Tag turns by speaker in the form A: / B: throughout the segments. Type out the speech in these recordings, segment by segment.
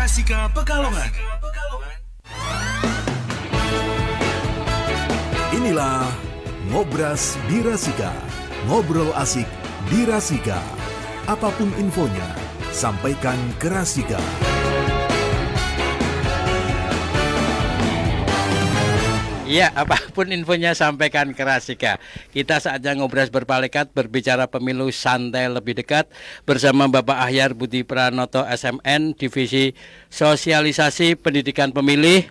A: Rasika Pekalongan. Inilah Ngobras di Rasika. Ngobrol asik di Rasika. Apapun infonya, sampaikan ke Rasika.
B: Iya, apapun infonya sampaikan ke Rasika. Kita saatnya ngobras berpalekat, berbicara pemilu santai lebih dekat bersama Bapak Ahyar Budi Pranoto SMN, Divisi Sosialisasi Pendidikan Pemilih,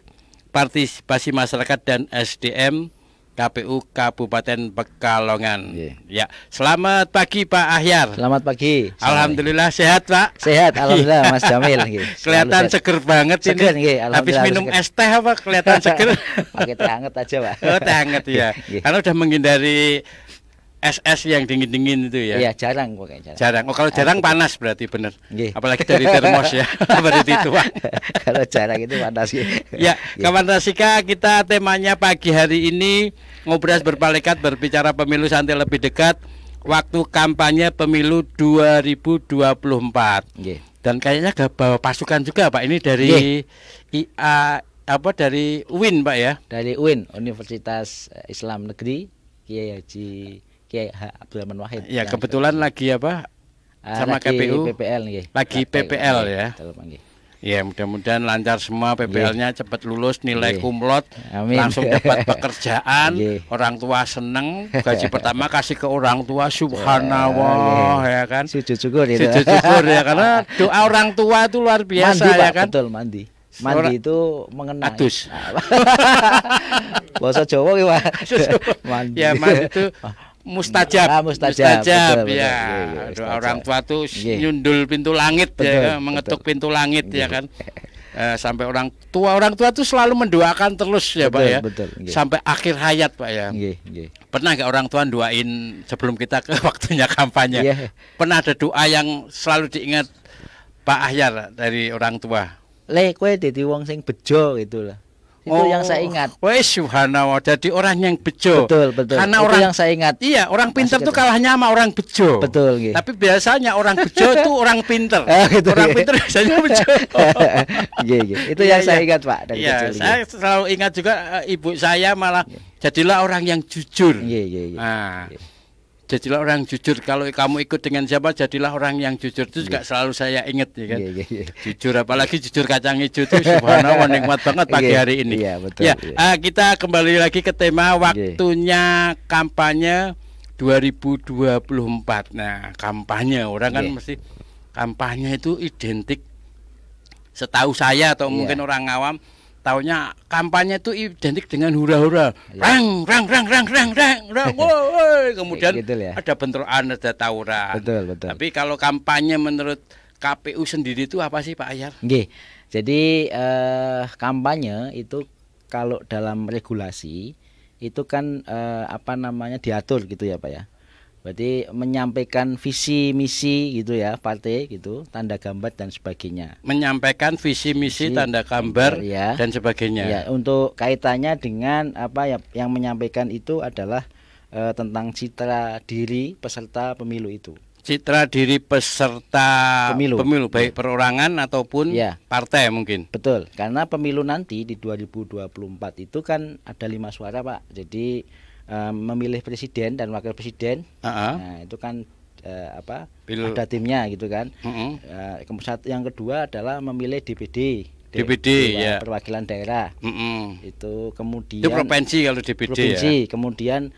B: Partisipasi Masyarakat dan SDM KPU Kabupaten Pekalongan. Ya, selamat pagi Pak Ahyar.
C: Selamat pagi.
B: Alhamdulillah sehat Pak.
C: Sehat, alhamdulillah Mas Jamil.
B: Kelihatan seger banget
C: seger,
B: ini. Habis minum
C: seger.
B: es teh apa kelihatan seger?
C: Pakai teh hangat aja Pak.
B: Oh, teh hangat ya. Karena udah menghindari es yang dingin-dingin itu ya.
C: Iya, jarang pokoknya.
B: Jarang. Oh, kalau jarang panas berarti bener.
C: Nggih.
B: Apalagi dari termos ya. Berarti itu Pak.
C: Kalau jarang itu panas.
B: Ya, kawan Rasika, kita temanya pagi hari ini ngobras berpalekat, berbicara pemilu santai lebih dekat, waktu kampanye pemilu 2024.
C: Nggih.
B: Dan kayaknya gak bawa pasukan juga Pak. Ini dari dari UIN Pak ya.
C: Dari UIN, Universitas Islam Negeri Kiai Abdul Rahman Wahid.
B: Ya, kebetulan lagi apa? Sama
C: lagi
B: KPU
C: PPL nggih.
B: Lagi PPL ya.
C: Nggih.
B: Ya, mudah-mudahan lancar semua, PPL-nya cepat lulus, nilai kumlot,
C: Amin.
B: langsung dapat pekerjaan,
C: Nggih.
B: orang tua seneng, gaji pertama kasih ke orang tua, subhanallah ya kan.
C: Sujud syukur itu.
B: Sujud syukur ya, karena doa orang tua itu luar biasa
C: Mandi,
B: ya
C: Pak,
B: kan.
C: betul mandi. Mandi itu mengenang.
B: Adus.
C: Bahasa Jawa ki, Pak. Mandi.
B: Ya, mandi itu mustajab.
C: Mustajab. Betul,
B: Ya.
C: betul.
B: Doa orang tua tuh
C: Nggih.
B: nyundul pintu langit
C: Betul,
B: ya kan? Mengetuk
C: betul.
B: pintu langit ya kan. Sampai orang tua tuh selalu mendoakan terus ya Pak ya.
C: Betul, nggih.
B: Sampai akhir hayat Pak ya.
C: Nggih.
B: Pernah nggak orang tua doain sebelum kita ke waktunya kampanye?
C: Iya.
B: Pernah ada doa yang selalu diingat Pak Ahyar dari orang tua?
C: Kowe dadi wong sing bejo gitu lah. Itu yang saya ingat.
B: Wes subhanallah, jadi orang yang bejo.
C: Betul.
B: Karena
C: itu
B: orang
C: yang saya ingat.
B: Iya, orang pinter
C: Masih
B: tuh kalahnya sama orang bejo.
C: Betul, nggih.
B: Tapi biasanya orang bejo tuh orang pinter.
C: Gitu,
B: Orang
C: nggih.
B: pinter biasanya bejo.
C: Nggih. Itu
B: Iya,
C: yang saya
B: iya.
C: ingat, Pak, dari
B: Iya,
C: kecil.
B: saya selalu ingat juga ibu saya malah jadilah orang yang jujur.
C: Nggih.
B: Nah, jadilah orang jujur. Kalau kamu ikut dengan siapa, jadilah orang yang jujur. Itu juga selalu saya ingat ya kan.
C: Nggih.
B: Jujur, apalagi jujur kacang hijau itu subhanallah nikmat banget pagi hari ini.
C: Iya, betul.
B: Ya, kita kembali lagi ke tema waktunya kampanye 2024. Nah, kampanye orang kan mesti kampanye itu identik, setahu saya atau mungkin orang awam taunya kampanye itu identik dengan hura-hura, rang, woi. Kemudian
C: gitu ya.
B: ada bentrokan, ada tawuran.
C: Betul.
B: Tapi kalau kampanye menurut KPU sendiri itu apa sih Pak Ahyar?
C: Nggih. Jadi kampanye itu kalau dalam regulasi itu kan diatur gitu ya Pak ya. Berarti menyampaikan visi misi gitu ya partai gitu, tanda gambar dan sebagainya.
B: Menyampaikan visi misi, tanda gambar
C: ya,
B: dan sebagainya.
C: Ya, untuk kaitannya dengan yang menyampaikan itu adalah tentang citra diri peserta pemilu itu.
B: Citra diri peserta pemilu baik perorangan ataupun partai mungkin.
C: Betul, karena pemilu nanti di 2024 itu kan ada 5 suara Pak. Jadi memilih presiden dan wakil presiden. Nah, itu kan ada timnya gitu kan. Yang kedua adalah memilih DPD ya, perwakilan daerah. Itu kemudian
B: itu provinsi kalau DPD ya.
C: Kemudian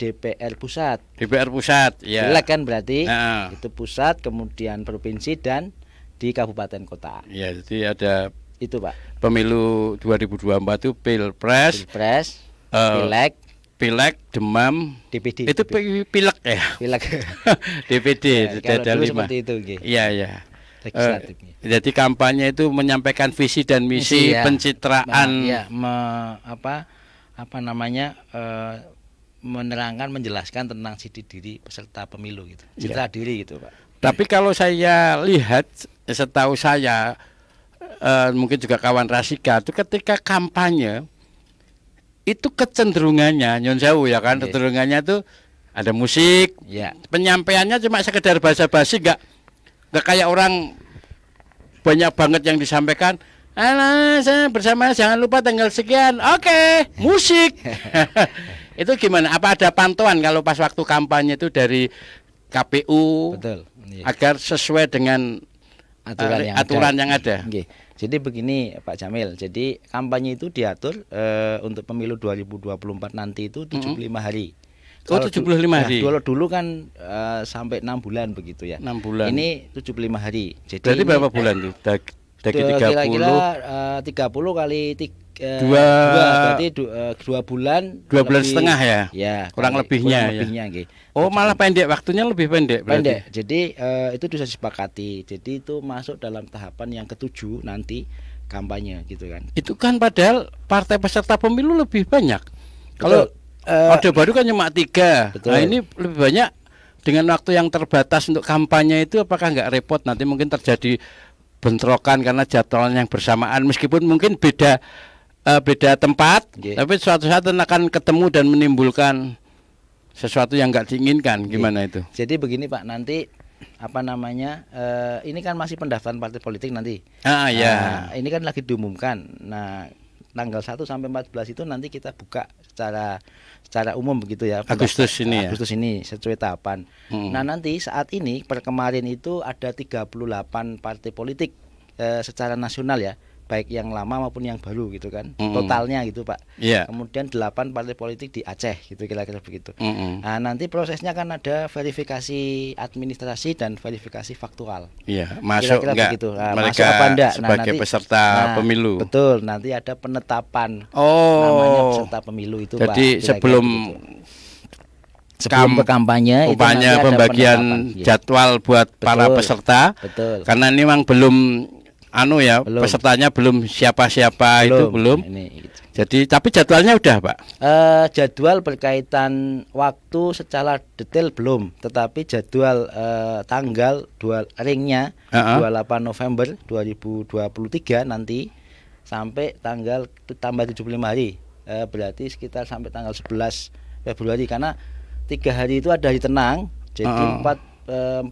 C: DPR pusat
B: ya.
C: Pileg kan berarti itu pusat, kemudian provinsi dan di kabupaten kota.
B: Ya, jadi ada
C: itu Pak.
B: Pemilu 2024 itu pilpres, Pileg, Demam,
C: DPD.
B: Itu pileg ya.
C: Pileg.
B: DPD
C: ya,
B: ada 5.
C: Seperti itu,
B: Iya. Jadi kampanye itu menyampaikan visi dan misi pencitraan.
C: Menerangkan, menjelaskan tentang ciri diri peserta pemilu gitu. Citra diri gitu, Pak.
B: Tapi kalau saya lihat, setahu saya mungkin juga kawan Rasika itu ketika kampanye itu kecenderungannya nyon sewu ya kan, kecenderungannya tuh ada musik, penyampaiannya cuma sekedar basa-basi, nggak kayak orang banyak banget yang disampaikan. Alah, saya bersama jangan lupa tanggal sekian. Oke, musik. Itu gimana? Apa ada pantauan kalau pas waktu kampanye itu dari KPU?
C: Betul. Iya.
B: Agar sesuai dengan aturan yang ada.
C: Okay. Jadi begini Pak Jamil. Jadi kampanye itu diatur untuk pemilu 2024 nanti itu 75 hari.
B: Oh, 75 hari.
C: Dulu kan sampai 6 bulan begitu ya.
B: 6 bulan.
C: Ini 75 hari. Jadi
B: berarti berapa bulan tuh? Dari 30.
C: Kira-kira 30 kali 2 berarti 2 bulan.
B: 2 bulan setengah ya?
C: Ya.
B: Kurang lebihnya.
C: Okay.
B: Oh, malah pendek, waktunya lebih pendek berarti.
C: Pendek. Jadi itu bisa disepakati. Jadi itu masuk dalam tahapan yang ke-7 nanti kampanye gitu kan.
B: Itu kan padahal partai peserta pemilu lebih banyak. Kalau Orde Baru kan cuma 3.
C: Betul.
B: Nah, ini lebih banyak dengan waktu yang terbatas untuk kampanye itu, apakah nggak repot nanti mungkin terjadi bentrokan karena jadwalnya yang bersamaan, meskipun mungkin beda tempat, tapi suatu saat akan ketemu dan menimbulkan sesuatu yang nggak diinginkan. Gimana itu?
C: Jadi begini Pak, nanti apa namanya, ini kan masih pendaftaran partai politik nanti.
B: Ya.
C: Ini kan lagi diumumkan. Nah, tanggal 1 sampai 14 itu nanti kita buka secara umum begitu ya.
B: Agustus ini
C: sesuai tahapan. Nah, nanti saat ini per kemarin itu ada 38 partai politik secara nasional ya, baik yang lama maupun yang baru gitu kan. Totalnya gitu Pak.
B: Yeah.
C: Kemudian 8 partai politik di Aceh gitu, kira-kira begitu. Nah, nanti prosesnya kan ada verifikasi administrasi dan verifikasi faktual.
B: Iya, masuk
C: kira-kira
B: enggak
C: begitu. Nah,
B: mereka
C: masuk apa enggak?
B: sebagai
C: nanti,
B: peserta pemilu.
C: Betul, nanti ada penetapan namanya peserta pemilu itu
B: jadi
C: Pak.
B: Sebelum
C: kampanye itu nanti ada
B: pembagian jadwal buat para peserta.
C: Betul.
B: Karena ini memang belum pesertanya belum siapa-siapa itu belum.
C: Gitu.
B: Jadi tapi jadwalnya udah Pak.
C: Jadwal berkaitan waktu secara detail belum, tetapi jadwal tanggal ringnya 28 November 2023 nanti sampai tanggal tambah 75 hari. Berarti sekitar sampai tanggal 11 Februari karena 3 hari itu ada hari tenang. Jadi 14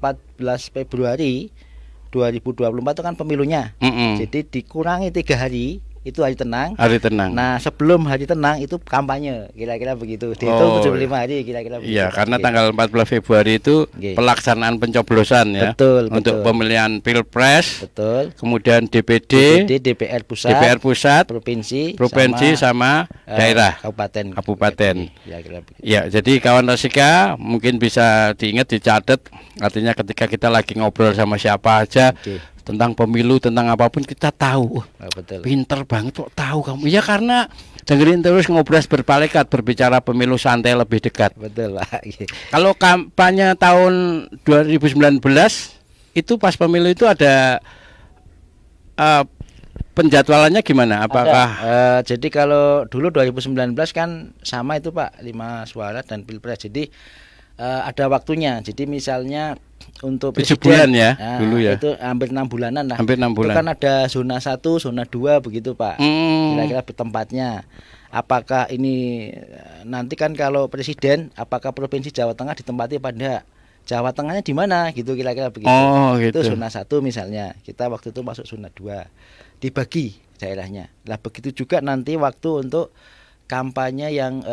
C: Februari 2024 itu kan pemilunya. Jadi dikurangi 3 hari itu hari tenang.
B: Hari tenang.
C: Nah, sebelum hari tenang itu kampanye, kira-kira begitu. Dihitung 75 hari kira-kira begitu.
B: Iya, karena tanggal 14 Februari itu pelaksanaan pencoblosan ya.
C: Betul.
B: Untuk pemilihan Pilpres.
C: Betul.
B: Kemudian DPD,
C: DPR pusat, provinsi
B: sama daerah, kabupaten.
C: Kira-kira begitu.
B: Ya, jadi kawan Rasika mungkin bisa diingat, dicatat. Artinya ketika kita lagi ngobrol sama siapa aja tentang pemilu, tentang apapun kita tahu.
C: Betul.
B: Pinter banget kok tahu kamu. Ya karena dengerin terus Ngobras Berpalekat, berbicara pemilu santai lebih dekat.
C: Betul Pak.
B: Kalau kampanye tahun 2019 itu pas pemilu itu ada penjadwalannya gimana? Apakah
C: jadi kalau dulu 2019 kan sama itu Pak, 5 suara dan Pilpres. Jadi ada waktunya. Jadi misalnya untuk
B: 7 bulan ya, dulu ya.
C: Itu hampir 6 bulanan lah.
B: Hampir 6 bulan.
C: Itu kan ada zona 1, zona 2 begitu Pak. Kira-kira tempatnya. Apakah ini nanti kan kalau presiden, apakah provinsi Jawa Tengah ditempati pada Jawa Tengahnya di mana gitu, kira-kira begitu.
B: Gitu.
C: Itu zona 1 misalnya. Kita waktu itu masuk zona 2. Dibagi daerahnya. Lah begitu juga nanti waktu untuk kampanye yang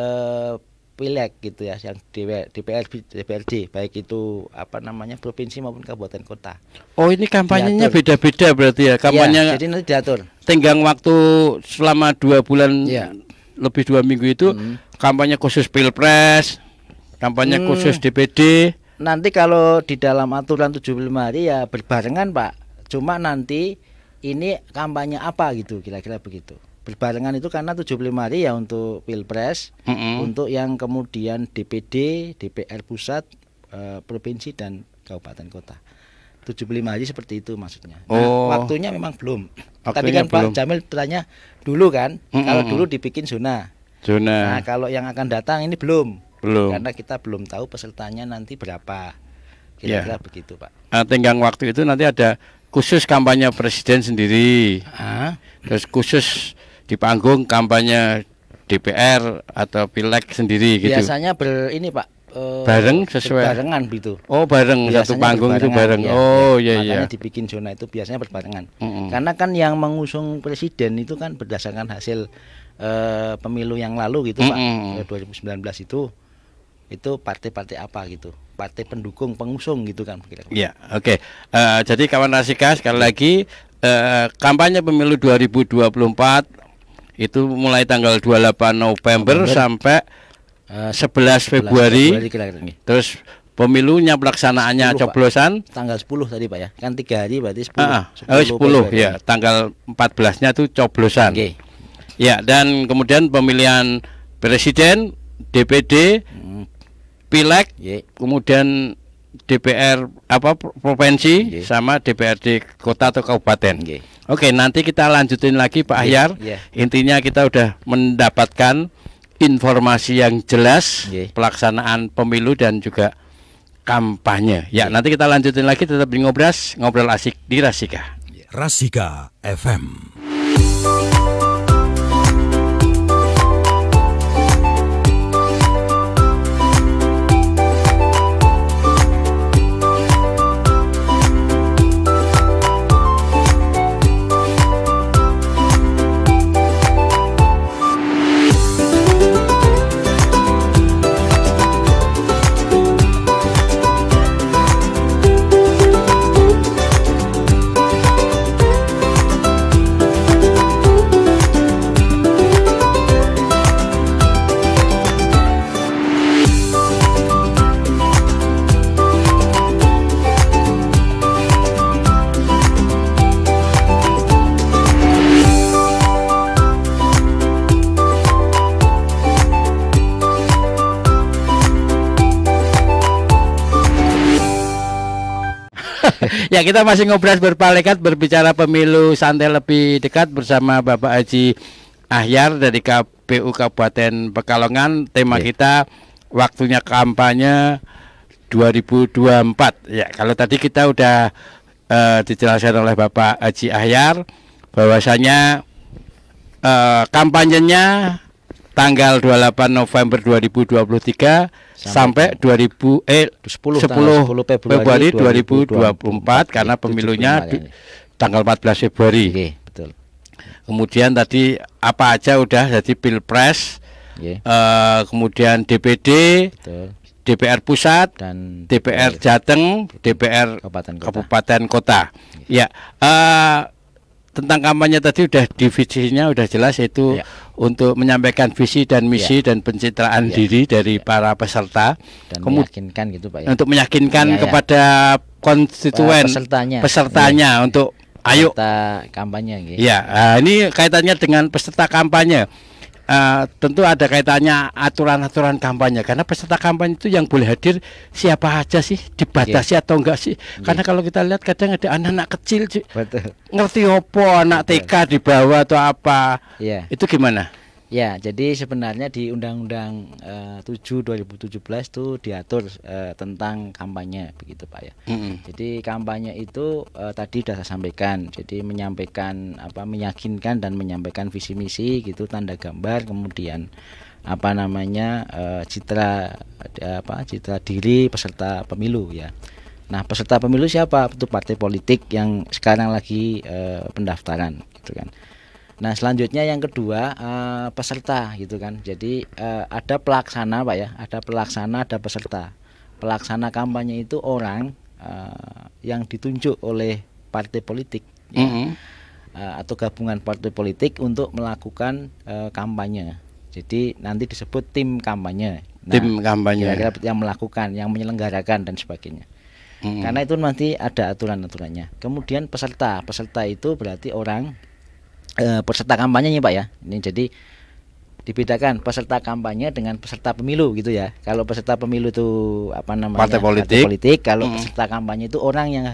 C: pileg gitu ya, yang DPRD, baik itu apa namanya provinsi maupun kabupaten kota.
B: Oh, ini kampanyenya beda-beda berarti ya? Kampanye
C: ya, jadi nanti diatur.
B: Tenggang waktu selama 2 bulan lebih 2 minggu itu kampanye khusus Pilpres, kampanye khusus DPD.
C: Nanti kalau di dalam aturan 75 hari ya berbarengan Pak. Cuma nanti ini kampanye apa gitu, kira-kira begitu. Berbarengan itu karena 75 hari ya untuk Pilpres, untuk yang kemudian DPD, DPR pusat, provinsi dan kabupaten kota. 75 hari seperti itu maksudnya. Nah, waktunya memang belum. Tadi kan belum. Pak Jamil bertanya dulu kan, kalau dulu dibikin zona. Nah, kalau yang akan datang ini belum. Karena kita belum tahu pesertanya nanti berapa. Kira-kira begitu Pak.
B: Tenggang waktu itu nanti ada khusus kampanye presiden sendiri. Terus khusus di panggung kampanye DPR atau Pileg sendiri gitu.
C: Biasanya ini Pak,
B: bareng sesuai
C: barengan begitu.
B: Oh, bareng satu panggung itu bareng.
C: Ya,
B: oh
C: ya.
B: iya.
C: Makanya dibikin zona itu biasanya berbarengan. Karena kan yang mengusung presiden itu kan berdasarkan hasil pemilu yang lalu gitu Pak. 2019 itu partai-partai apa gitu. Partai pendukung, pengusung gitu kan kira-kira.
B: Ya, oke. Jadi kawan Rasika sekali lagi kampanye pemilu 2024 itu mulai tanggal 28 November sampai 11 Februari. Terus pemilunya pelaksanaannya
C: 10,
B: coblosan
C: tanggal 10 tadi Pak ya. Kan 3 hari berarti
B: 10
C: 10.
B: ya. Tanggal 14-nya tuh coblosan.
C: Okay.
B: Ya, dan kemudian pemilihan presiden, DPD, pileg, kemudian DPR provinsi sama DPRD kota atau kabupaten. Oke, nanti kita lanjutin lagi Pak Ahyar. Intinya kita udah mendapatkan informasi yang jelas pelaksanaan pemilu dan juga kampanye. Ya, nanti kita lanjutin lagi tetap di ngobrol asik di Rasika.
A: Rasika FM.
B: Ya, kita masih ngobrol berpalekat berbicara pemilu santai lebih dekat bersama Bapak Haji Ahyar dari KPU Kabupaten Pekalongan. Tema kita waktunya kampanye 2024. Ya, kalau tadi kita udah dijelaskan oleh Bapak Haji Ahyar bahwasanya kampanyenya tanggal 28 November 2023 sampai 10 Februari 2024 karena pemilunya tanggal 14 Februari.
C: Betul.
B: Kemudian tadi apa aja udah jadi Pilpres, kemudian DPD, betul. DPR pusat dan DPR Jateng, DPR Kabupaten Kota. Ya, tentang kampanye tadi udah divisinya udah jelas, yaitu untuk menyampaikan visi dan misi dan pencitraan diri dari para peserta dan
C: meyakinkan gitu Pak ya.
B: Untuk meyakinkan kepada konstituen pesertanya untuk ayo
C: kampanye gitu.
B: Ya, ini kaitannya dengan peserta kampanye. Tentu ada kaitannya aturan-aturan kampanye, karena peserta kampanye itu yang boleh hadir siapa aja sih, dibatasi atau enggak sih? Karena kalau kita lihat kadang ada anak-anak kecil ngerti opo, anak TK di bawah atau apa, itu gimana?
C: Ya, jadi sebenarnya di Undang-Undang 7 2017 itu diatur tentang kampanye begitu Pak ya. Jadi kampanye itu tadi sudah saya sampaikan. Jadi menyampaikan meyakinkan dan menyampaikan visi misi gitu, tanda gambar, kemudian citra diri peserta pemilu ya. Nah, peserta pemilu siapa? Itu partai politik yang sekarang lagi pendaftaran gitu kan. Nah, selanjutnya yang kedua peserta gitu kan. Jadi ada pelaksana Pak ya, ada pelaksana, ada peserta. Pelaksana kampanye itu orang yang ditunjuk oleh partai politik atau gabungan partai politik untuk melakukan kampanye. Jadi nanti disebut tim kampanye. Nah,
B: tim kampanye
C: kira-kira yang melakukan, yang menyelenggarakan dan sebagainya. Karena itu nanti ada aturan-aturannya. Kemudian peserta itu berarti orang peserta kampanyenya Pak ya. Ini jadi dibedakan peserta kampanye dengan peserta pemilu gitu ya. Kalau peserta pemilu itu
B: partai politik.
C: Kalau peserta kampanye itu orang yang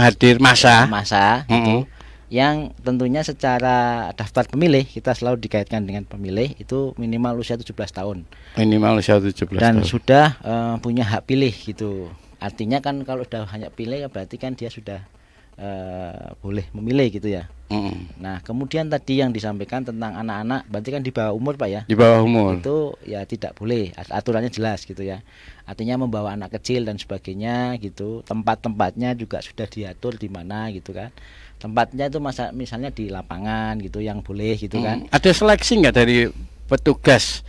C: hadir
B: masa
C: gitu. Yang tentunya secara daftar pemilih kita selalu dikaitkan dengan pemilih itu minimal usia 17 tahun.
B: Minimal usia 17
C: dan
B: tahun.
C: Sudah punya hak pilih gitu. Artinya kan kalau sudah hanya pilih ya berarti kan dia sudah boleh memilih gitu ya. Nah, kemudian tadi yang disampaikan tentang anak-anak, berarti kan di bawah umur Pak ya?
B: Di bawah umur.
C: Itu ya tidak boleh, aturannya jelas gitu ya. Artinya membawa anak kecil dan sebagainya gitu. Tempat-tempatnya juga sudah diatur di mana gitu kan. Tempatnya itu misalnya di lapangan gitu yang boleh gitu kan.
B: Ada seleksi nggak dari petugas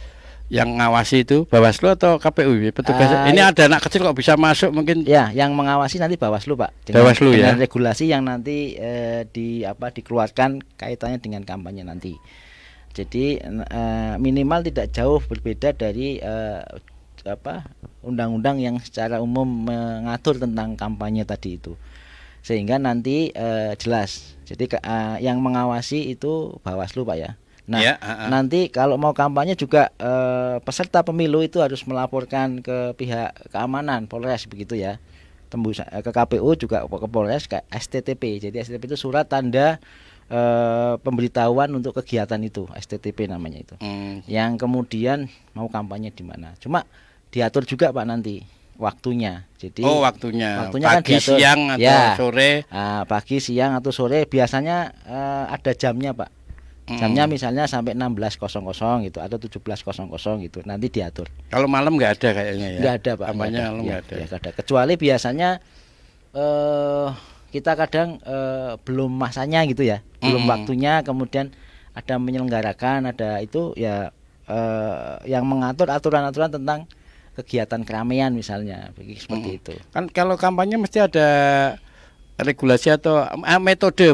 B: yang ngawasi itu, Bawaslu atau KPU petugas? Ini ada anak kecil kok bisa masuk mungkin?
C: Ya, yang mengawasi nanti Bawaslu Pak.
B: Bawaslu
C: dengan
B: ya.
C: regulasi yang nanti dikeluarkan kaitannya dengan kampanye nanti. Jadi minimal tidak jauh berbeda dari undang-undang yang secara umum mengatur tentang kampanye tadi itu. Sehingga nanti jelas. Jadi yang mengawasi itu Bawaslu Pak ya. Nah, nanti kalau mau kampanye juga peserta pemilu itu harus melaporkan ke pihak keamanan Polres begitu ya. Tembus ke KPU juga ke Polres, ke STTP. Jadi STTP itu surat tanda pemberitahuan untuk kegiatan itu, STTP namanya itu. Yang kemudian mau kampanye di mana. Cuma diatur juga Pak nanti waktunya. Jadi
B: waktunya
C: pagi,
B: kan siang atau sore.
C: Pagi, siang atau sore biasanya ada jamnya Pak. Jamnya misalnya sampai 16.00 gitu atau 17.00 gitu. Nanti diatur.
B: Kalau malam nggak ada kayaknya ya.
C: Nggak ada Pak.
B: Kampanye malam nggak ada.
C: Ya, ada. Kecuali biasanya kita kadang belum masanya gitu ya, belum waktunya. Kemudian ada menyelenggarakan, ada itu ya yang mengatur aturan-aturan tentang kegiatan keramaian misalnya, seperti itu.
B: Kan kalau kampanye mesti ada regulasi atau metode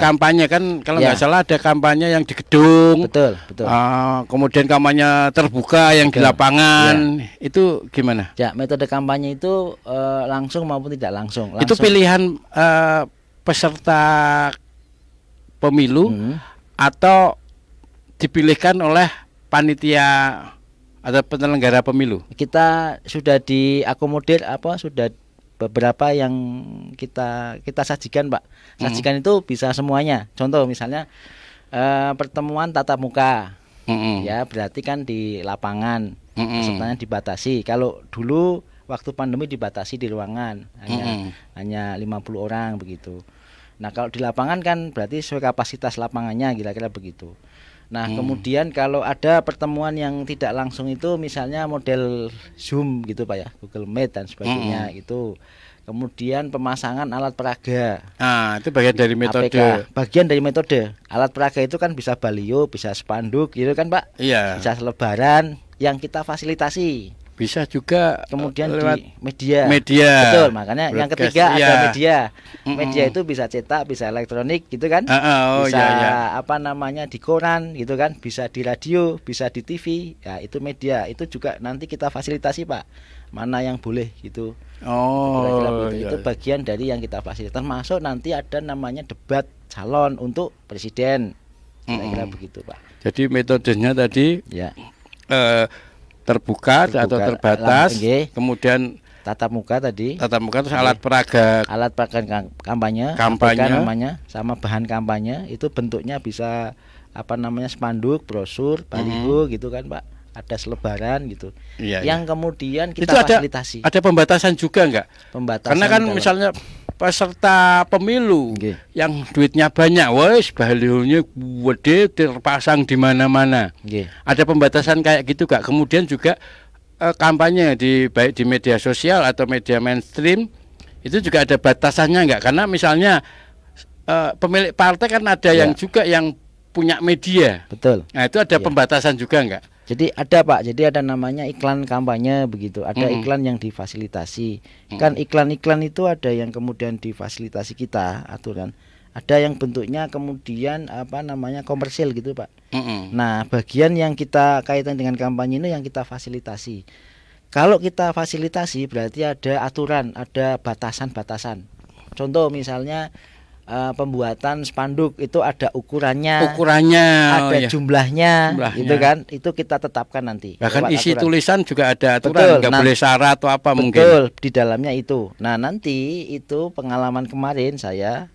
B: kampanye kan, kalau nggak salah ada kampanye yang di gedung,
C: betul.
B: Kemudian kampanye terbuka yang di lapangan, itu gimana?
C: Ya, metode kampanye itu langsung maupun tidak langsung.
B: Itu pilihan peserta pemilu atau dipilihkan oleh panitia atau penyelenggara pemilu? Kita
C: sudah diakomodir sudah beberapa yang kita sajikan Pak. Sajikan itu bisa semuanya. Contoh misalnya pertemuan tatap muka, ya berarti kan di lapangan, pesertanya dibatasi. Kalau dulu waktu pandemi dibatasi di ruangan, hanya 50 orang begitu. Nah kalau di lapangan kan berarti sesuai kapasitas lapangannya, kira-kira begitu. Nah kemudian kalau ada pertemuan yang tidak langsung itu misalnya model Zoom gitu Pak ya, Google Meet dan sebagainya itu. Kemudian pemasangan alat peraga.
B: Itu bagian dari metode.
C: APK, bagian dari metode. Alat peraga itu kan bisa baliho, bisa spanduk gitu kan Pak.
B: Iya.
C: Bisa selebaran yang kita fasilitasi.
B: Bisa juga
C: kemudian
B: lewat
C: di media.
B: Betul,
C: makanya yang ketiga ada media. Media itu bisa cetak, bisa elektronik gitu kan. Bisa di koran gitu kan, bisa di radio, bisa di TV. Ya, itu media. Itu juga nanti kita fasilitasi Pak. Mana yang boleh gitu. Itu bagian dari yang kita fasilitasi. Termasuk nanti ada namanya debat calon untuk presiden. Kira-kira begitu Pak.
B: Jadi metodenya tadi
C: ya.
B: Terbuka atau terbatas, kemudian
C: tatap muka tadi.
B: Tatap muka terus alat peraga
C: kampanye namanya, sama bahan kampanye itu bentuknya bisa spanduk, brosur, baliho gitu kan Pak. Ada selebaran gitu. Yang kemudian kita fasilitasi.
B: Ada pembatasan juga enggak? Karena kan misalnya peserta pemilu yang duitnya banyak, balihonya gede terpasang di mana-mana. Ada pembatasan kayak gitu gak? Kemudian juga kampanye baik di media sosial atau media mainstream itu juga ada batasannya enggak? Karena misalnya pemilik partai kan ada yang juga yang punya media.
C: Betul.
B: Nah, itu ada pembatasan juga enggak?
C: Jadi ada Pak, jadi ada namanya iklan kampanye begitu. Ada iklan yang difasilitasi. Kan iklan-iklan itu ada yang kemudian difasilitasi kita aturan. Ada yang bentuknya kemudian komersil gitu Pak. Nah, bagian yang kita kaitan dengan kampanye ini yang kita fasilitasi. Kalau kita fasilitasi berarti ada aturan, ada batasan-batasan. Contoh misalnya pembuatan spanduk itu ada ukurannya, ada jumlahnya, gitu kan, itu kita tetapkan nanti.
B: Bahkan isi tulisan juga ada aturan, nggak boleh syarat atau apa mungkin.
C: Betul, di dalamnya itu. Nah nanti itu pengalaman kemarin saya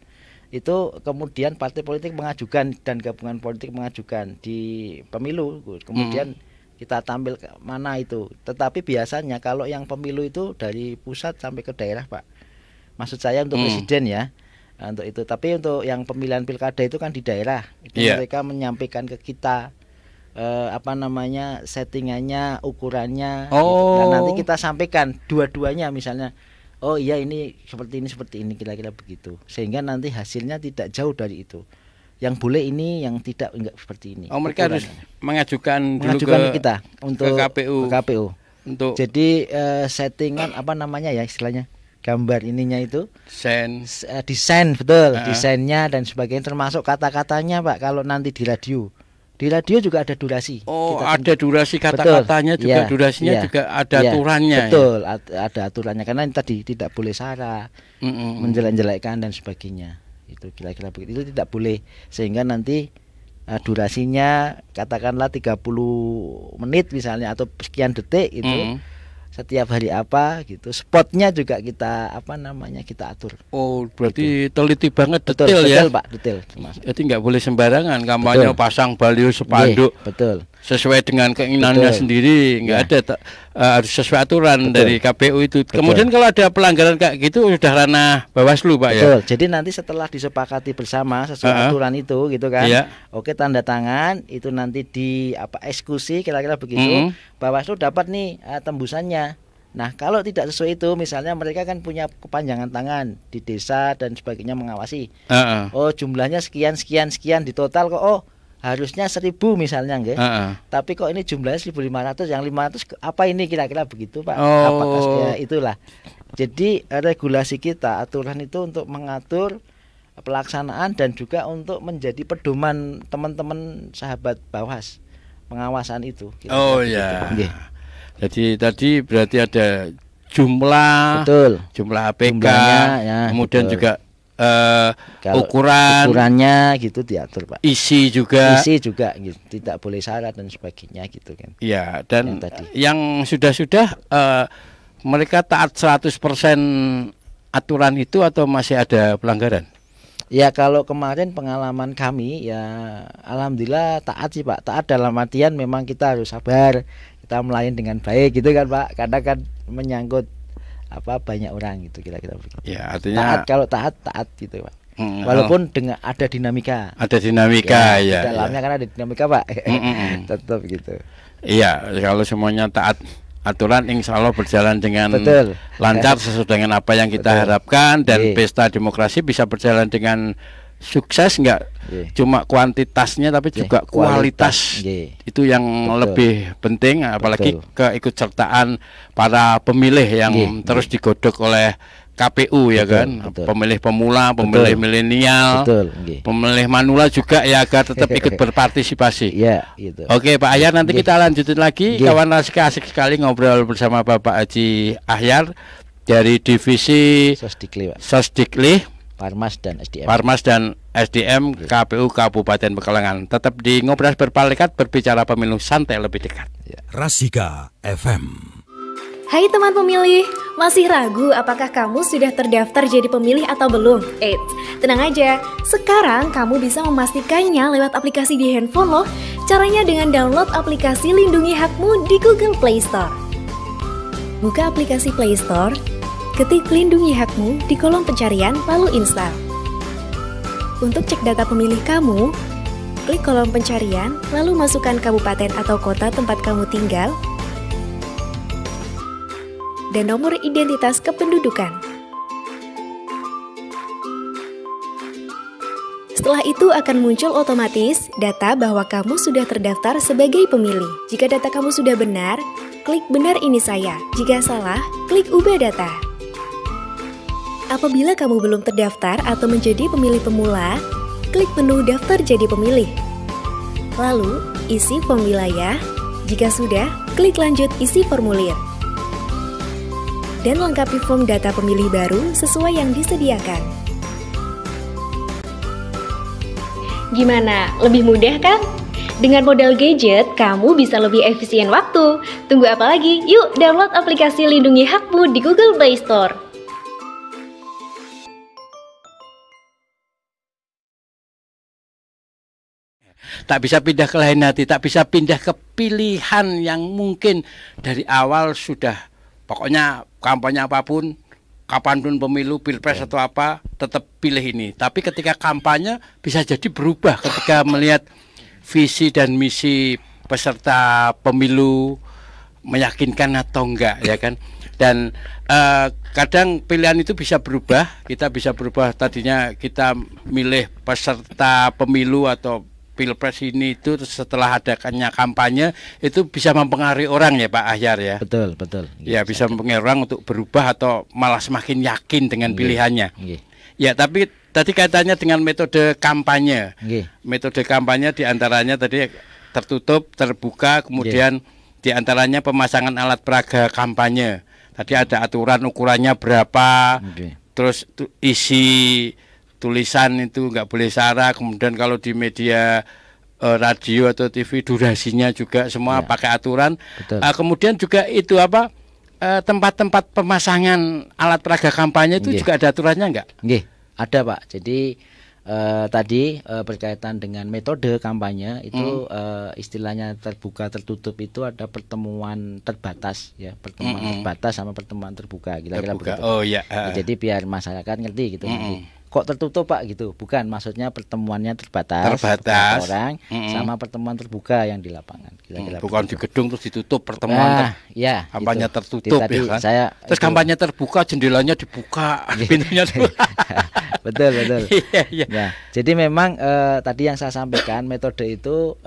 C: itu kemudian partai politik mengajukan dan gabungan politik mengajukan di pemilu, kemudian kita tampil mana itu. Tetapi biasanya kalau yang pemilu itu dari pusat sampai ke daerah Pak. Maksud saya untuk presiden ya. untuk itu. Tapi untuk yang pemilihan pilkada itu kan di daerah, itu mereka menyampaikan ke kita settingannya, ukurannya. Gitu. Dan nanti kita sampaikan dua-duanya, misalnya, oh iya ini seperti ini, kira-kira begitu. Sehingga nanti hasilnya tidak jauh dari itu. Yang boleh ini, yang tidak enggak seperti ini.
B: Oh, mereka harus mengajukan dulu
C: ke kita untuk
B: ke KPU.
C: Untuk jadi settingan istilahnya, gambar ininya itu desain, betul, desainnya dan sebagainya, termasuk kata-katanya Pak. Kalau nanti di radio juga ada durasi.
B: Oh, ada durasi kata-katanya juga, durasinya juga ada aturannya.
C: Betul, ada aturannya, karena tadi tidak boleh sara, menjelek-jelekkan dan sebagainya. Itu kira-kira begitu. Itu tidak boleh, sehingga nanti durasinya katakanlah 30 menit misalnya, atau sekian detik itu. Setiap hari apa gitu, spotnya juga kita kita atur.
B: Oh, berarti teliti banget,
C: detail
B: ya
C: Pak, detail.
B: Jadi nggak boleh sembarangan kampanye, pasang baliho spanduk.
C: Betul.
B: Sesuai dengan keinginannya sendiri, nggak ada harus sesuai aturan dari KPU itu. Kemudian kalau ada pelanggaran kayak gitu sudah ranah Bawaslu Pak.
C: Betul. Jadi nanti setelah disepakati bersama sesuai aturan itu gitu kan, oke, tanda tangan itu nanti eksekusi kira-kira begitu. Bawaslu dapat nih tembusannya. Nah, kalau tidak sesuai itu, misalnya mereka kan punya kepanjangan tangan di desa dan sebagainya mengawasi. Oh, jumlahnya sekian di total kok. Harusnya 1000 misalnya, nggih. Tapi kok ini jumlahnya 1500, yang 500 apa ini, kira-kira begitu Pak. Apakah itulah. Jadi regulasi kita, aturan itu untuk mengatur pelaksanaan dan juga untuk menjadi pedoman teman-teman sahabat Bawas pengawasan itu.
B: Oh ya. Jadi tadi berarti ada jumlah, jumlah APK, kemudian juga ukurannya gitu diatur Pak. Isi juga gitu. Tidak boleh syarat dan sebagainya gitu kan. Iya, dan yang sudah mereka taat 100% aturan itu atau masih ada pelanggaran? Ya, kalau kemarin pengalaman kami ya alhamdulillah taat sih Pak. Taat dalam artian memang kita harus sabar, kita melayani dengan baik gitu kan Pak. Karena kan menyangkut banyak orang gitu, kira-kira begitu. Ya, artinya taat gitu Pak. Walaupun dengan ada dinamika. Ada dinamika ya. Di dalamnya kan ada dinamika Pak. Tetap gitu. Iya, kalau semuanya taat aturan, insya Allah berjalan dengan lancar sesuai dengan apa yang kita harapkan, dan pesta demokrasi bisa berjalan dengan sukses, enggak cuma kuantitasnya tapi juga kualitas. Itu yang lebih penting, apalagi keikutsertaan para pemilih yang terus digodok oleh KPU ya kan. Pemilih pemula, pemilih milenial, pemilih manula juga ya, agar tetap ikut berpartisipasi. Oke Pak Ahyar, nanti kita lanjutin lagi. Kawan Rasika, asik sekali ngobrol bersama Bapak Haji Ahyar dari divisi Sosdikli Parmas dan SDM KPU Kabupaten Pekalongan. Tetap di Ngobras Berpalekat, berbicara pemilu santai lebih dekat.
A: Rasika FM.
D: Hai teman pemilih, masih ragu apakah kamu sudah terdaftar jadi pemilih atau belum? Eits, tenang aja, sekarang kamu bisa memastikannya lewat aplikasi di handphone loh. Caranya dengan download aplikasi Lindungi Hakmu di Google Play Store. Buka aplikasi Play Store, ketik Lindungi Hakmu di kolom pencarian lalu install. Untuk cek data pemilih kamu, klik kolom pencarian lalu masukkan kabupaten atau kota tempat kamu tinggal dan nomor identitas kependudukan. Setelah itu akan muncul otomatis data bahwa kamu sudah terdaftar sebagai pemilih. Jika data kamu sudah benar, klik benar ini saya. Jika salah, klik ubah data. Apabila kamu belum terdaftar atau menjadi pemilih pemula, klik menu daftar jadi pemilih. Lalu, isi form wilayah. Jika sudah, klik lanjut isi formulir. Dan lengkapi form data pemilih baru sesuai yang disediakan. Gimana? Lebih mudah kan? Dengan modal gadget, kamu bisa lebih efisien waktu. Tunggu apa lagi? Yuk download aplikasi Lindungi Hakmu di Google Play Store.
B: Tak bisa pindah ke lain hati, tak bisa pindah ke pilihan yang mungkin dari awal sudah, pokoknya kampanye apapun kapanpun pemilu, pilpres atau apa, tetap pilih ini. Tapi ketika kampanye bisa jadi berubah ketika melihat visi dan misi peserta pemilu meyakinkan atau enggak, ya kan. Dan kadang pilihan itu bisa berubah. Kita bisa berubah, tadinya kita milih peserta pemilu atau pilpres ini itu setelah adakannya kampanye itu bisa mempengaruhi orang ya Pak Ahyar ya.
C: Betul.
B: Ya bisa mempengaruhi orang untuk berubah atau malah semakin yakin dengan pilihannya. Ya tapi tadi kaitannya dengan metode kampanye. Metode kampanye diantaranya tadi tertutup, terbuka, kemudian diantaranya pemasangan alat peraga kampanye. Tadi ada aturan ukurannya berapa, terus isi tulisan itu nggak boleh sara, kemudian kalau di media radio atau TV durasinya juga semua pakai aturan. Kemudian juga itu apa tempat-tempat pemasangan alat peraga kampanye itu juga ada aturannya nggak?
C: Ada Pak. Jadi tadi berkaitan dengan metode kampanye itu istilahnya terbuka tertutup itu ada pertemuan terbatas ya, pertemuan terbatas sama pertemuan terbuka kira-kira begitu.
B: Oh ya.
C: Jadi biar masyarakat ngerti gitu. Kok tertutup Pak gitu? Bukan, maksudnya pertemuannya terbatas orang sama pertemuan terbuka yang di lapangan.
B: Bukan di gedung terus ditutup pertemuan. Kampanye gitu. Tertutup ya kan. Terus kampanye terbuka, jendelanya dibuka, pintunya dibuka.
C: Betul. Ya, jadi memang tadi yang saya sampaikan metode itu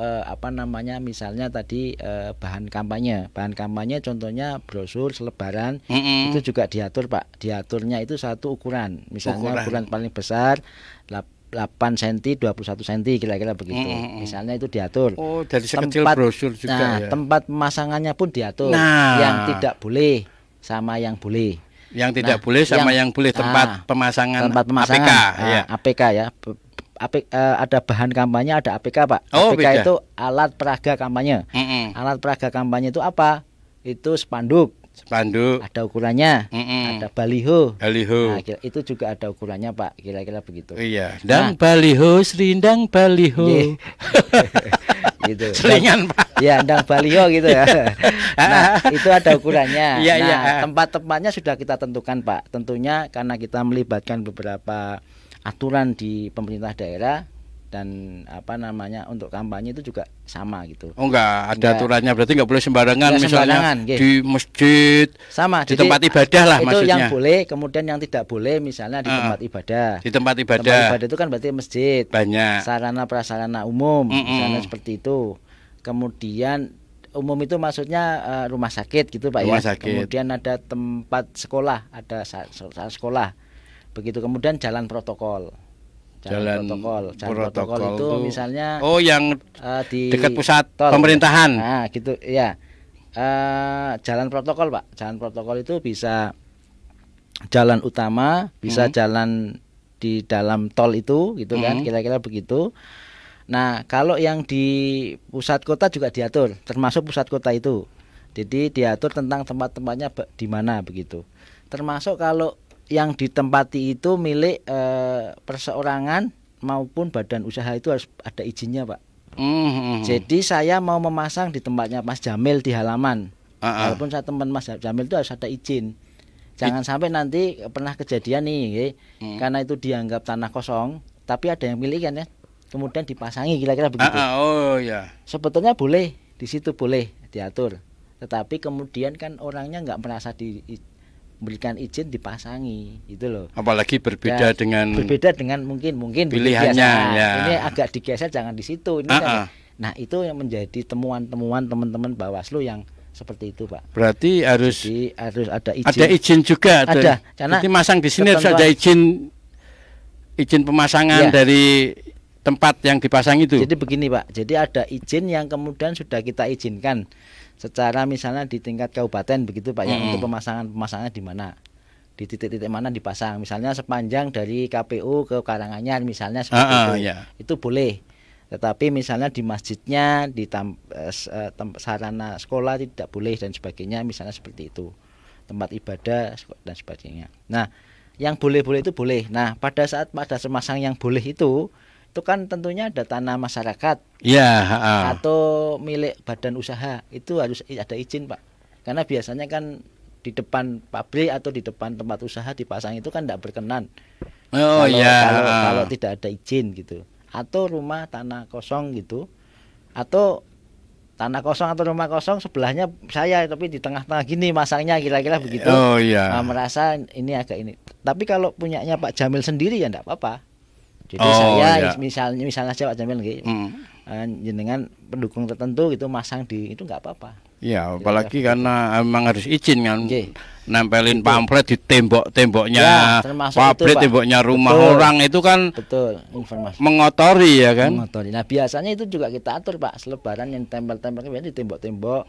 C: misalnya tadi bahan kampanye contohnya brosur, selebaran itu juga diatur Pak. Diaturnya itu satu ukuran. Misalnya ukuran paling besar 8 cm 21 cm kira-kira begitu. Misalnya itu diatur.
B: Oh, dari sekecil brosur juga ya.
C: Tempat pemasangannya pun diatur. Yang tidak boleh sama yang boleh.
B: Yang tidak boleh sama yang boleh tempat pemasangan APK ya.
C: APK ya. Ada bahan kampanye, ada APK Pak. APK itu alat peraga kampanye. Alat peraga kampanye itu apa? Itu spanduk, ada ukurannya, ada baliho. Nah, itu juga ada ukurannya Pak, kira-kira begitu.
B: Iya. Dan baliho, serindang baliho.
C: Gitu.
B: Selingan Pak.
C: Ya, ndang baliho gitu ya. Nah, itu ada ukurannya. Tempat-tempatnya sudah kita tentukan Pak. Tentunya karena kita melibatkan beberapa aturan di pemerintah daerah dan untuk kampanye itu juga sama gitu.
B: Oh enggak, ada aturannya, berarti enggak boleh sembarangan, misalnya di masjid,
C: sama
B: di tempat ibadah lah
C: itu
B: maksudnya.
C: Yang boleh, kemudian yang tidak boleh misalnya di tempat ibadah.
B: Di tempat ibadah.
C: Tempat ibadah itu kan berarti masjid.
B: Banyak.
C: Sarana prasarana umum, misalnya seperti itu. Kemudian umum itu maksudnya rumah sakit gitu Pak
B: rumah
C: ya.
B: Sakit.
C: Kemudian ada tempat sekolah, ada sekolah. Begitu kemudian jalan protokol. Jalan protokol itu misalnya
B: yang
C: di
B: dekat pusat
C: tol,
B: pemerintahan.
C: Nah, gitu ya. Jalan protokol Pak. Jalan protokol itu bisa jalan utama, bisa jalan di dalam tol itu gitu kan, kira-kira begitu. Nah, kalau yang di pusat kota juga diatur, termasuk pusat kota itu. Jadi diatur tentang tempat-tempatnya di mana begitu. Termasuk kalau yang ditempati itu milik perseorangan maupun badan usaha itu harus ada izinnya Pak. Jadi saya mau memasang di tempatnya Mas Jamil di halaman. Walaupun saya teman Mas Jamil itu harus ada izin. Jangan sampai nanti pernah kejadian nih, karena itu dianggap tanah kosong, tapi ada yang milik kan ya. Kemudian dipasangi kira-kira begitu. Sebetulnya boleh, di situ boleh diatur. Tetapi kemudian kan orangnya nggak merasa diberikan izin dipasangi, itu loh.
B: Apalagi berbeda dengan
C: mungkin
B: pilihannya. Ya.
C: Ini agak digeser, jangan di situ. Ini kan, nah itu yang menjadi temuan-temuan teman-teman Bawaslu yang seperti itu Pak.
B: Berarti harus
C: ada izin.
B: Ada izin juga.
C: Ada.
B: Jadi masang di sini harus ada izin pemasangan dari tempat yang dipasang itu.
C: Jadi begini Pak. Jadi ada izin yang kemudian sudah kita izinkan secara misalnya di tingkat kabupaten begitu Pak ya, untuk pemasangannya di mana, di titik-titik mana dipasang, misalnya sepanjang dari KPU ke Karanganyar misalnya seperti itu, itu boleh. Tetapi misalnya di masjidnya, di sarana sekolah tidak boleh dan sebagainya, misalnya seperti itu, tempat ibadah dan sebagainya. Nah, yang boleh-boleh itu boleh. Nah, pada saat memasang yang boleh itu kan tentunya ada tanah masyarakat atau milik badan usaha, itu harus ada izin Pak. Karena biasanya kan di depan pabrik atau di depan tempat usaha dipasang itu kan tidak berkenan.
B: Oh iya.
C: Kalau tidak ada izin gitu. Atau rumah tanah kosong gitu. Atau tanah kosong atau rumah kosong sebelahnya saya tapi di tengah-tengah gini masangnya kira-kira begitu.
B: Oh iya.
C: Merasa ini agak ini. Tapi kalau punyanya Pak Jamil sendiri ya enggak apa-apa. Jadi saya misalnya Pak Jamil nggih. Jenengan pendukung tertentu gitu masang di itu enggak apa-apa.
B: Ya, apalagi karena memang harus izin kan. Nempelin pamflet di tembok-temboknya pabrik, temboknya rumah orang itu kan
C: informasi
B: mengotori ya kan.
C: Mengotori. Nah, biasanya itu juga kita atur Pak, selebaran yang tempel-tempel di tembok-tembok.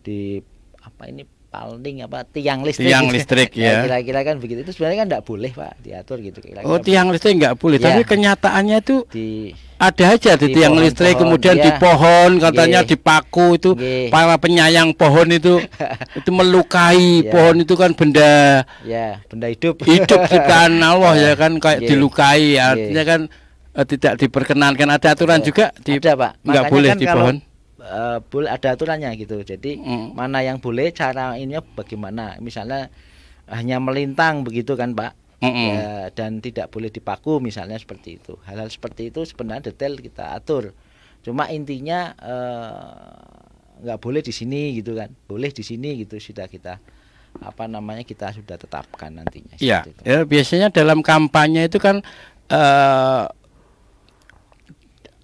C: Di apa ini paling apa tiang listrik
B: ya.
C: Kira-kira kan begitu. Itu sebenarnya kan enggak boleh Pak diatur gitu kira-kira.
B: Oh, tiang listrik enggak boleh, tapi kenyataannya itu
C: di
B: ada aja di tiang listrik, kemudian di pohon katanya dipaku itu para penyayang pohon itu melukai pohon itu kan benda
C: hidup
B: ciptaan Allah ya kan kayak dilukai artinya kan tidak diperkenankan. Ada aturan juga
C: ada Pak,
B: nggak boleh kan di pohon.
C: Boleh ada aturannya gitu. Jadi mana yang boleh, cara ininya bagaimana. Misalnya hanya melintang begitu kan Pak. Ya, dan tidak boleh dipaku misalnya seperti itu. Hal-hal seperti itu sebenarnya detail kita atur. Cuma intinya nggak boleh di sini gitu kan. Boleh di sini gitu sudah kita kita sudah tetapkan nantinya.
B: Iya. Ya, biasanya dalam kampanye itu kan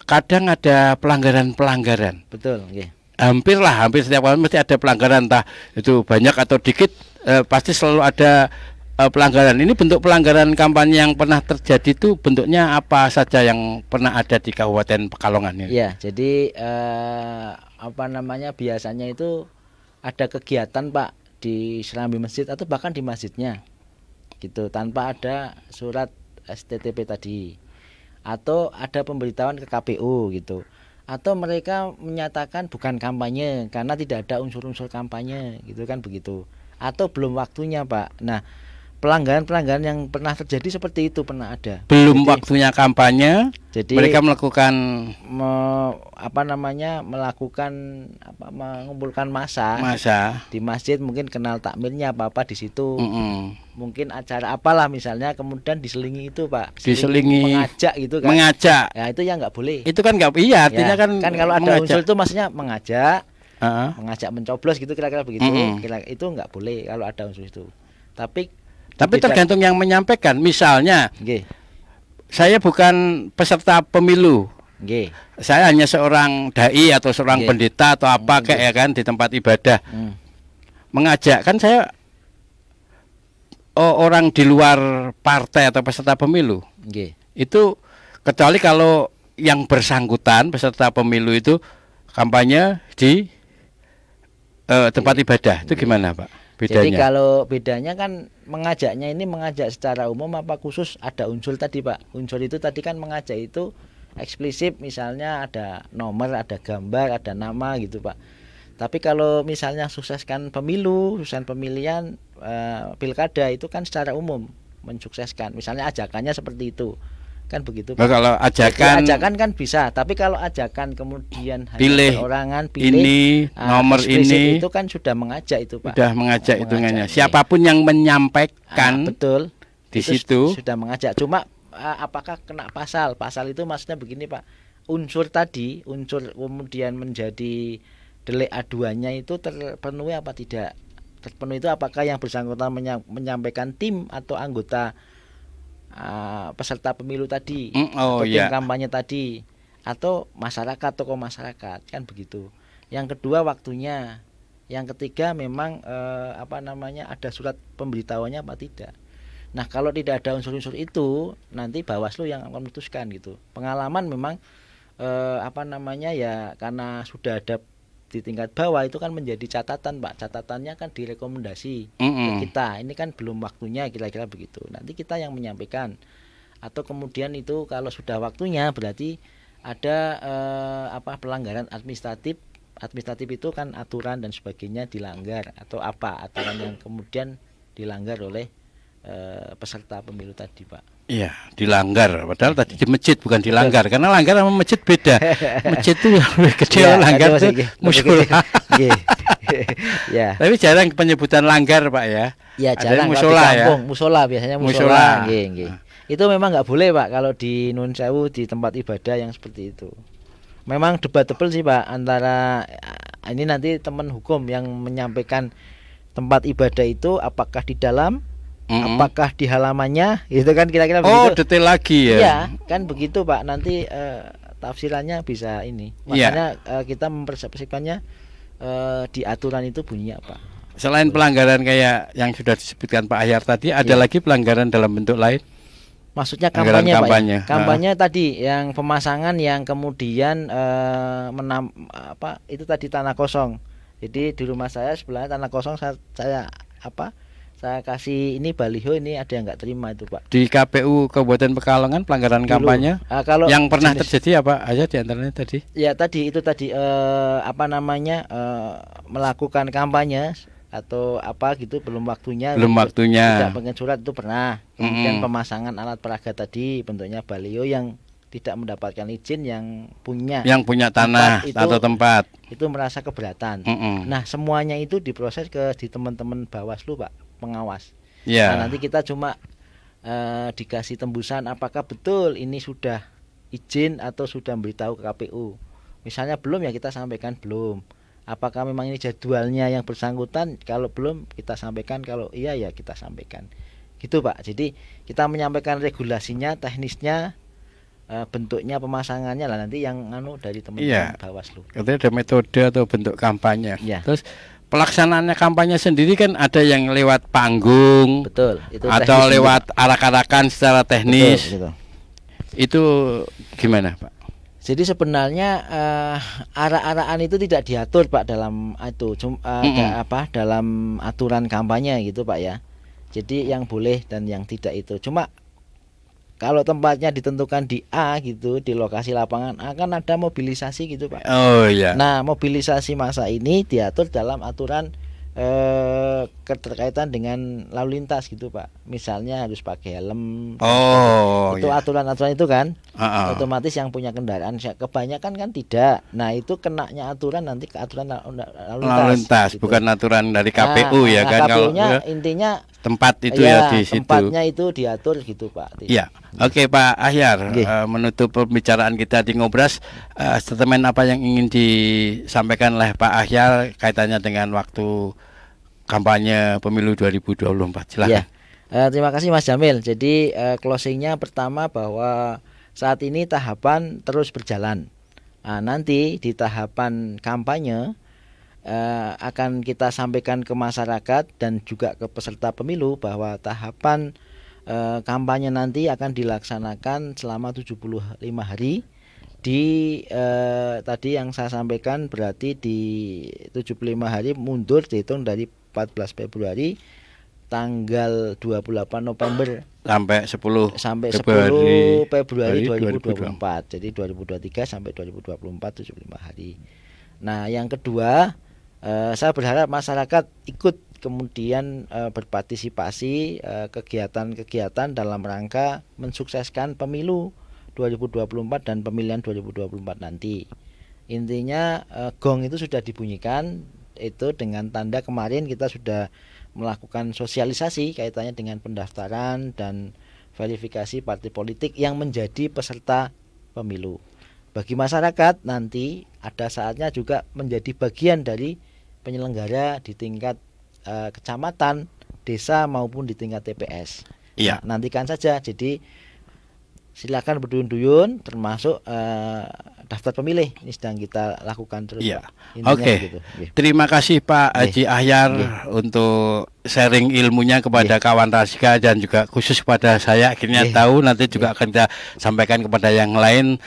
B: kadang ada pelanggaran-pelanggaran.
C: Betul, okay.
B: Hampir setiap kali mesti ada pelanggaran, entah itu banyak atau dikit, pasti selalu ada pelanggaran. Ini bentuk pelanggaran kampanye yang pernah terjadi itu bentuknya apa saja yang pernah ada di Kabupaten Pekalongan ini?
C: Ya, jadi biasanya itu ada kegiatan Pak di serambi masjid atau bahkan di masjidnya, gitu tanpa ada surat STTP tadi, atau ada pemberitahuan ke KPU gitu, atau mereka menyatakan bukan kampanye karena tidak ada unsur-unsur kampanye, gitu kan begitu, atau belum waktunya Pak. Nah, pelanggaran-pelanggaran yang pernah terjadi seperti itu pernah ada.
B: Belum waktunya kampanye, jadi mereka melakukan
C: mengumpulkan massa di masjid, mungkin kenal takmirnya apa di situ. Mungkin acara apalah misalnya, kemudian diselingi itu Pak.
B: Diselingi
C: mengajak gitu kan.
B: Mengajak.
C: Ya itu ya nggak boleh.
B: Itu kan nggak, iya artinya
C: kan kalau ada
B: mengajak.
C: unsur itu maksudnya mengajak. Mengajak mencoblos gitu kira-kira begitu. Itu nggak boleh kalau ada unsur itu. Tapi
B: tergantung yang menyampaikan. Misalnya, saya bukan peserta pemilu, saya hanya seorang dai atau seorang pendeta atau apa kayak ya kan di tempat ibadah. Mengajak kan saya orang di luar partai atau peserta pemilu. Itu kecuali kalau yang bersangkutan peserta pemilu itu kampanye di tempat ibadah. Itu gimana Pak? Bedanya.
C: Jadi kalau bedanya kan mengajaknya ini mengajak secara umum apa khusus ada unsur tadi Pak. Unsur itu tadi kan mengajak itu eksplisit, misalnya ada nomor, ada gambar, ada nama gitu Pak. Tapi kalau misalnya sukseskan pemilu, sukses pemilihan pilkada itu kan secara umum mensukseskan. Misalnya ajakannya seperti itu. Kan begitu Pak.
B: Nah, kalau ajakan
C: kan bisa, tapi kalau ajakan kemudian
B: pilih
C: perorangan,
B: ini nomor ini
C: itu kan sudah mengajak itu Pak.
B: Sudah mengajak hitungannya. Siapapun yang menyampaikan
C: betul
B: di situ
C: sudah mengajak. Cuma apakah kena pasal? Pasal itu maksudnya begini Pak. Unsur kemudian menjadi delik aduannya itu terpenuhi apa tidak? Terpenuhi itu apakah yang bersangkutan menyampaikan tim atau anggota peserta pemilu tadi, atau tim kampanye tadi, atau masyarakat, tokoh masyarakat, kan begitu. Yang kedua waktunya, yang ketiga memang ada surat pemberitahuannya apa tidak. Nah kalau tidak ada unsur-unsur itu, nanti Bawaslu yang akan memutuskan gitu. Pengalaman memang karena sudah ada di tingkat bawah itu kan menjadi catatan Pak. Catatannya kan direkomendasi ke kita. Ini kan belum waktunya kira-kira begitu. Nanti kita yang menyampaikan. Atau kemudian itu kalau sudah waktunya berarti ada pelanggaran administratif. Administratif itu kan aturan dan sebagainya dilanggar, atau apa aturan yang kemudian dilanggar oleh peserta pemilu tadi Pak.
B: Iya, dilanggar. Padahal tadi di masjid bukan dilanggar. Karena langgar sama masjid beda. Masjid itu yang lebih kecil, langgar itu muskul.
C: Ya.
B: Tapi jarang penyebutan langgar Pak ya.
C: Ya
B: Ada
C: jarang kalau di
B: musola ya.
C: kampung, musola biasanya
B: Musola.
C: musola. Nggih, nggih. Itu memang nggak boleh Pak kalau di Nun Sewu di tempat ibadah yang seperti itu. Memang debatable sih Pak antara ini nanti teman hukum yang menyampaikan tempat ibadah itu apakah di dalam, apakah di halamannya, itu kan kira-kira begitu.
B: Oh, detail lagi ya.
C: Iya, kan begitu Pak. Nanti tafsirannya bisa ini. Makanya kita mempersepsikannya di aturan itu bunyinya apa.
B: Selain pelanggaran kayak yang sudah disebutkan Pak Ahyar tadi, ada lagi pelanggaran dalam bentuk lain?
C: Maksudnya kampanye, Pak.
B: Kampanye,
C: Kampanye tadi yang pemasangan yang kemudian itu tadi tanah kosong. Jadi di rumah saya sebelahnya tanah kosong saya kasih ini baliho, ini ada yang nggak terima itu Pak.
B: Di KPU Kabupaten Pekalongan pelanggaran kampanye
C: kalau
B: yang pernah terjadi apa aja di antaranya tadi?
C: Ya tadi melakukan kampanye atau apa gitu belum waktunya. Tidak pengen surat itu pernah. Kemudian pemasangan alat peraga tadi bentuknya baliho yang tidak mendapatkan izin yang punya
B: tanah atau tempat
C: itu merasa keberatan. Nah semuanya itu diproses di teman-teman Bawaslu Pak, pengawas. Nah, nanti kita cuma dikasih tembusan apakah betul ini sudah izin atau sudah memberitahu ke KPU. Misalnya belum ya kita sampaikan belum. Apakah memang ini jadwalnya yang bersangkutan? Kalau belum kita sampaikan, kalau iya ya kita sampaikan. Gitu Pak. Jadi kita menyampaikan regulasinya, teknisnya, bentuknya, pemasangannya lah nanti yang dari teman-teman Bawaslu.
B: Katanya ada metode atau bentuk kampanye. Terus pelaksanaannya kampanye sendiri kan ada yang lewat panggung,
C: betul, itu
B: atau lewat arak-arakan secara teknis.
C: Betul.
B: Itu gimana Pak?
C: Jadi sebenarnya arak-arakan itu tidak diatur Pak dalam itu, dalam aturan kampanye gitu Pak ya. Jadi yang boleh dan yang tidak itu. Cuma kalau tempatnya ditentukan di A gitu, di lokasi lapangan A kan ada mobilisasi gitu Pak.
B: Oh iya.
C: Nah mobilisasi massa ini diatur dalam aturan keterkaitan dengan lalu lintas gitu Pak. Misalnya harus pakai helm. Itu aturan-aturan itu kan. Otomatis yang punya kendaraan kebanyakan kan tidak. Nah itu kenanya aturan nanti ke aturan lalu lintas
B: gitu. Bukan aturan dari KPU ya kan.
C: KPU-nya intinya
B: tempat itu ya di situ.
C: Tempatnya itu diatur gitu Pak.
B: Iya. Oke Pak Ahyar, menutup pembicaraan kita di Ngobras, statement apa yang ingin disampaikan oleh Pak Ahyar kaitannya dengan waktu kampanye pemilu 2024? Silahkan.
C: Terima kasih Mas Jamil. Jadi closingnya pertama bahwa saat ini tahapan terus berjalan. Nanti di tahapan kampanye akan kita sampaikan ke masyarakat dan juga ke peserta pemilu bahwa tahapan kampanye nanti akan dilaksanakan selama 75 hari. Tadi yang saya sampaikan berarti di 75 hari mundur dihitung dari 14 Februari tanggal 28 November sampai 10 Februari 2024. Jadi 2023 sampai 2024 75 hari. Nah, yang kedua saya berharap masyarakat ikut kemudian berpartisipasi kegiatan-kegiatan dalam rangka mensukseskan pemilu 2024 dan pemilihan 2024 nanti. Intinya gong itu sudah dibunyikan itu dengan tanda kemarin kita sudah melakukan sosialisasi kaitannya dengan pendaftaran dan verifikasi partai politik yang menjadi peserta pemilu. Bagi masyarakat nanti ada saatnya juga menjadi bagian dari penyelenggara di tingkat kecamatan, desa maupun di tingkat TPS.
B: Iya.
C: Nah, nantikan saja. Jadi silakan berduyun-duyun termasuk daftar pemilih ini sedang kita lakukan terus.
B: Iya. Oke. Gitu. Terima kasih Pak Haji Ahyar untuk sharing ilmunya kepada kawan Rasika dan juga khusus kepada saya. Akhirnya tahu nanti juga akan kita sampaikan kepada yang lain.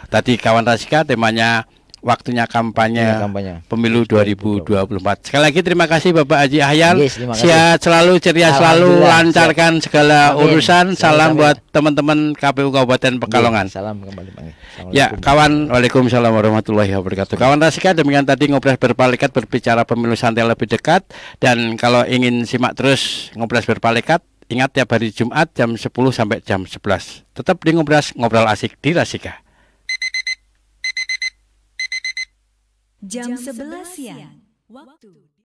B: Tadi kawan Rasika temanya waktunya kampanye pemilu 2024. Sekali lagi terima kasih Bapak Haji Ahyar. Sehat selalu, ceria selalu, lancarkan segala urusan. Salam buat teman-teman KPU Kabupaten Pekalongan.
C: Salam kembali Bang.
B: Ya, kawan, waalaikumsalam warahmatullahi wabarakatuh. Kawan Rasika, demikian tadi Ngobras Berpalekat berbicara pemilu santai lebih dekat. Dan kalau ingin simak terus Ngobras Berpalekat, ingat tiap hari Jumat jam 10 sampai jam 11. Tetap di Ngobras, ngobrol asik di Rasika.
E: Jam 11 siang, Waktu